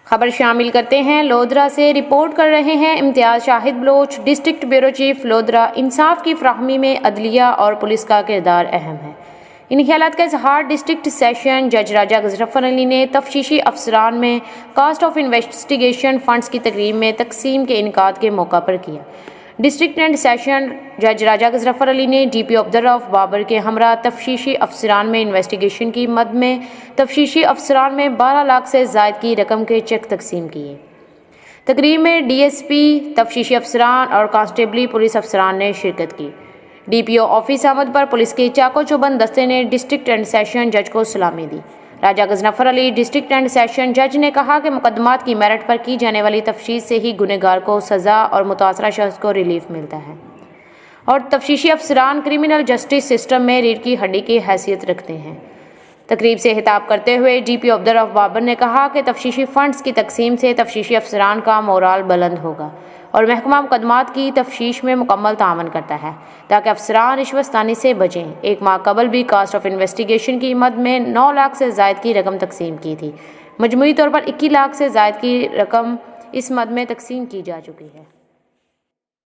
खबर शामिल करते हैं। लोधरा से रिपोर्ट कर रहे हैं Imtiaz Shahid Baloch, district bureau chief Lodhran. इंसाफ की फ्राहमी में अदलिया और पुलिस का किरदार अहम है। इन ख्यालात का इजहार डिस्ट्रिक्ट सेशन जज राजा गजरफर अली ने तफ्तीशी अफसरान में कास्ट ऑफ इन्वेस्टिगेशन फंड्स की तकरीब में तकसीम के इनकाद के मौका पर किया। डिस्ट्रिक्ट एंड सेशन जज राजा गजरफर अली ने DPO अब्दुर्रऊफ बाबर के हमरा तफ्तीशी अफसरान में इन्वेस्टिगेशन की मद में तफ्तीशी अफसरान में 12 लाख से ज़ायद की रकम के चेक तकसीम किए। तकरीब में DSP, तफ्तीशी अफसरान और कांस्टेबली पुलिस अफसरान ने शिरकत की। DPO ऑफिस आमद पर पुलिस के चाको चौबंद दस्ते ने डिस्ट्रिक्ट एंड सेशन जज को सलामी दी। राजा गजरफर अली डिस्ट्रिक्ट एंड सेशन जज ने कहा कि मुकदमात की मेरिट पर की जाने वाली तफ्तीश से ही गुनहगार को सज़ा और मुतासरा शख्स को रिलीफ मिलता है और तफ्तीशी अफसरान क्रिमिनल जस्टिस सिस्टम में रीढ़ की हड्डी की हैसियत रखते हैं। तकरीब से खिताब करते हुए DPO अब्दुर्रऊफ बाबर ने कहा कि तफ्तीशी फंड्स की तकसीम से तफ्तीशी अफसरान का मोराल बुलंद होगा और महकमा मुकदमात की तफ्तीश में मुकम्मल तावन करता है ताकि अफसरान रिश्वतस्तानी से बचें। एक माह कबल भी कास्ट ऑफ इन्वेस्टिगेशन की मद में 9 लाख से ज़ायद की रकम तकसीम की थी। मजमूई तौर पर 21 लाख से ज़ायद की रकम इस मद में तकसीम की जा चुकी है।